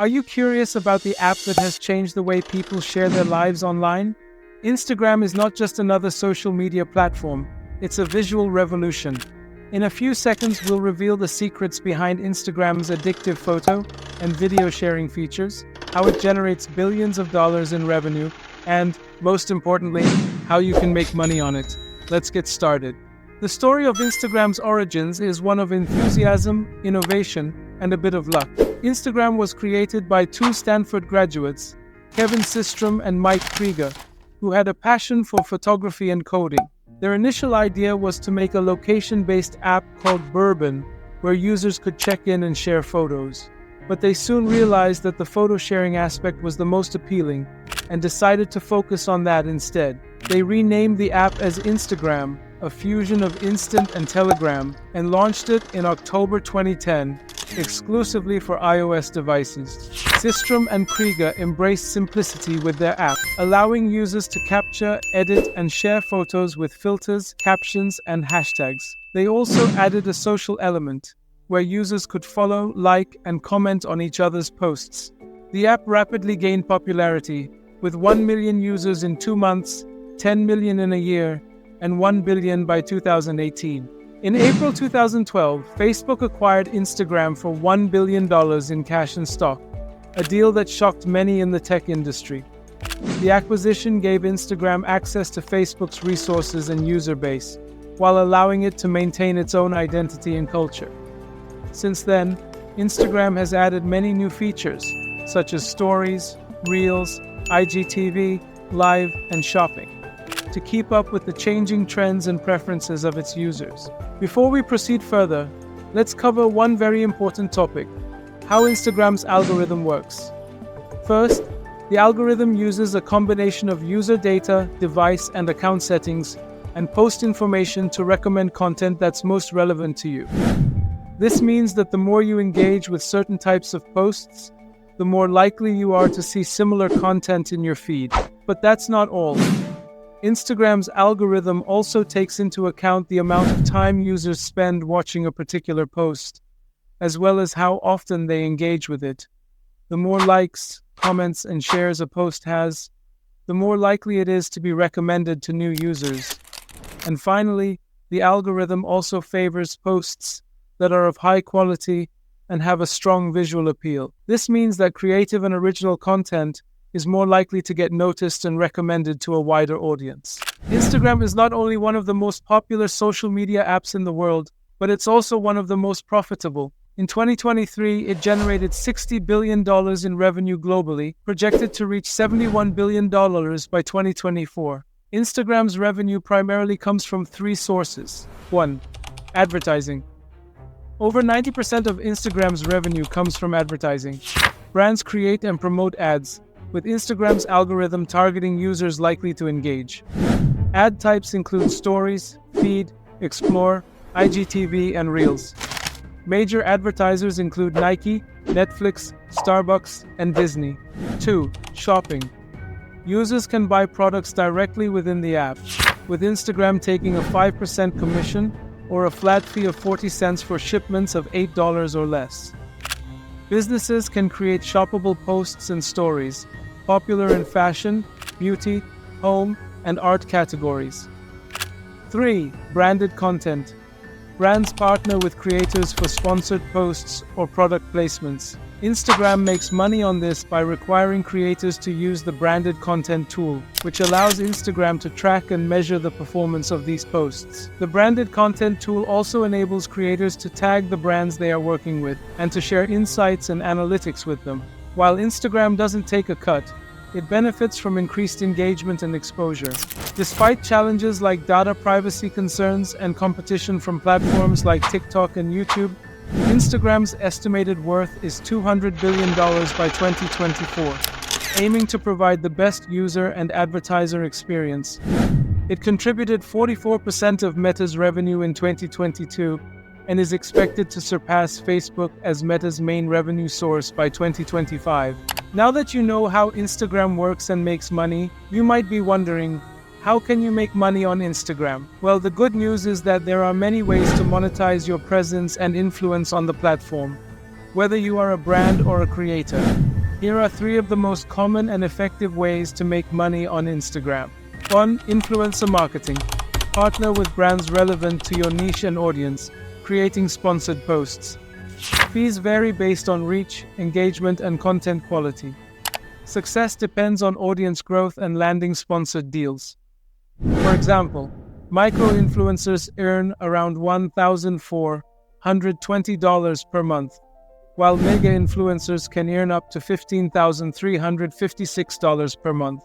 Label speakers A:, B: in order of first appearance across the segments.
A: Are you curious about the app that has changed the way people share their lives online? Instagram is not just another social media platform, it's a visual revolution. In a few seconds, we'll reveal the secrets behind Instagram's addictive photo and video sharing features, how it generates billions of dollars in revenue, and, most importantly, how you can make money on it. Let's get started. The story of Instagram's origins is one of enthusiasm, innovation, and a bit of luck. Instagram was created by two Stanford graduates, Kevin Systrom and Mike Krieger, who had a passion for photography and coding. Their initial idea was to make a location-based app called Bourbon, where users could check in and share photos. But they soon realized that the photo sharing aspect was the most appealing, and decided to focus on that instead. They renamed the app as Instagram, a fusion of Instant and Telegram, and launched it in October 2010, exclusively for iOS devices. Systrom and Krieger embraced simplicity with their app, allowing users to capture, edit, and share photos with filters, captions, and hashtags. They also added a social element, where users could follow, like, and comment on each other's posts. The app rapidly gained popularity, with 1 million users in 2 months, 10 million in a year, and 1 billion by 2018. In April 2012, Facebook acquired Instagram for $1 billion in cash and stock, a deal that shocked many in the tech industry. The acquisition gave Instagram access to Facebook's resources and user base, while allowing it to maintain its own identity and culture. Since then, Instagram has added many new features, such as Stories, Reels, IGTV, Live, and Shopping, to keep up with the changing trends and preferences of its users. Before we proceed further, let's cover one very important topic: how Instagram's algorithm works. First, the algorithm uses a combination of user data, device, and account settings, and post information to recommend content that's most relevant to you. This means that the more you engage with certain types of posts, the more likely you are to see similar content in your feed. But that's not all. Instagram's algorithm also takes into account the amount of time users spend watching a particular post, as well as how often they engage with it. The more likes, comments, and shares a post has, the more likely it is to be recommended to new users. And finally, the algorithm also favors posts that are of high quality and have a strong visual appeal. This means that creative and original content is more likely to get noticed and recommended to a wider audience. Instagram is not only one of the most popular social media apps in the world, but it's also one of the most profitable. In 2023, it generated $60 billion in revenue globally, projected to reach $71 billion by 2024. Instagram's revenue primarily comes from three sources. 1. Advertising. Over 90% of Instagram's revenue comes from advertising. Brands create and promote ads, with Instagram's algorithm targeting users likely to engage. Ad types include Stories, Feed, Explore, IGTV, and Reels. Major advertisers include Nike, Netflix, Starbucks, and Disney. 2. Shopping. Users can buy products directly within the app, with Instagram taking a 5% commission or a flat fee of 40 cents for shipments of $8 or less. Businesses can create shoppable posts and stories, popular in fashion, beauty, home, and art categories. 3. Branded content. Brands partner with creators for sponsored posts or product placements. Instagram makes money on this by requiring creators to use the branded content tool, which allows Instagram to track and measure the performance of these posts. The branded content tool also enables creators to tag the brands they are working with and to share insights and analytics with them. While Instagram doesn't take a cut, it benefits from increased engagement and exposure. Despite challenges like data privacy concerns and competition from platforms like TikTok and YouTube, Instagram's estimated worth is $200 billion by 2024, aiming to provide the best user and advertiser experience. It contributed 44% of Meta's revenue in 2022 and is expected to surpass Facebook as Meta's main revenue source by 2025. Now that you know how Instagram works and makes money, you might be wondering, how can you make money on Instagram? Well, the good news is that there are many ways to monetize your presence and influence on the platform, whether you are a brand or a creator. Here are 3 of the most common and effective ways to make money on Instagram. 1. Influencer marketing. Partner with brands relevant to your niche and audience, creating sponsored posts. Fees vary based on reach, engagement, and content quality. Success depends on audience growth and landing sponsored deals. For example, micro-influencers earn around $1,420 per month, while mega-influencers can earn up to $15,356 per month.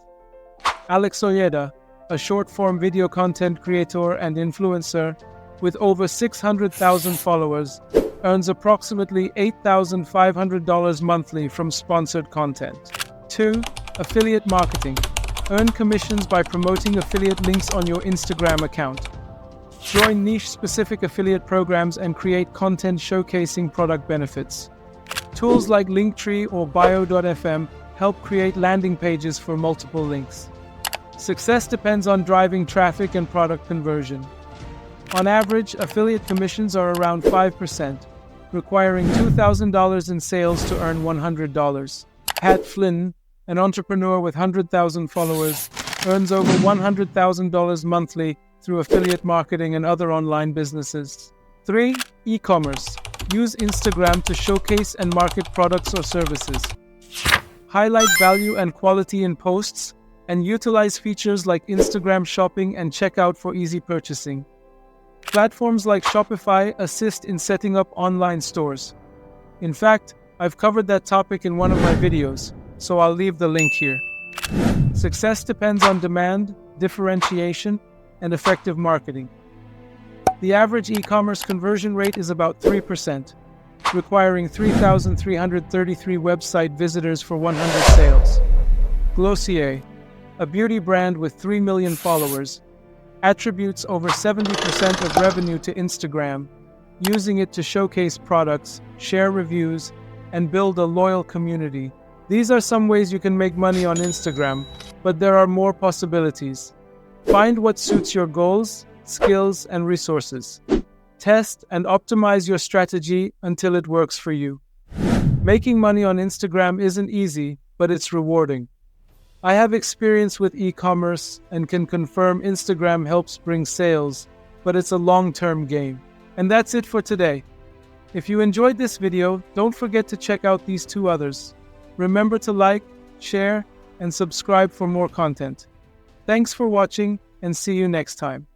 A: Alex Ojeda, a short-form video content creator and influencer with over 600,000 followers, earns approximately $8,500 monthly from sponsored content. 2. Affiliate marketing. Earn commissions by promoting affiliate links on your Instagram account. Join niche-specific affiliate programs and create content showcasing product benefits. Tools like Linktree or Bio.fm help create landing pages for multiple links. Success depends on driving traffic and product conversion. On average, affiliate commissions are around 5%, requiring $2,000 in sales to earn $100. Pat Flynn, an entrepreneur with 100,000 followers, earns over $100,000 monthly through affiliate marketing and other online businesses. 3. E-commerce. Use Instagram to showcase and market products or services. Highlight value and quality in posts, and utilize features like Instagram shopping and checkout for easy purchasing. Platforms like Shopify assist in setting up online stores. In fact, I've covered that topic in one of my videos, so I'll leave the link here. Success depends on demand, differentiation, and effective marketing. The average e-commerce conversion rate is about 3%, requiring 3,333 website visitors for 100 sales. Glossier, a beauty brand with 3 million followers, attributes over 70% of revenue to Instagram, using it to showcase products, share reviews, and build a loyal community. These are some ways you can make money on Instagram, but there are more possibilities. Find what suits your goals, skills, and resources. Test and optimize your strategy until it works for you. Making money on Instagram isn't easy, but it's rewarding. I have experience with e-commerce and can confirm Instagram helps bring sales, but it's a long-term game. And that's it for today. If you enjoyed this video, don't forget to check out these 2 others. Remember to like, share, and subscribe for more content. Thanks for watching, and see you next time.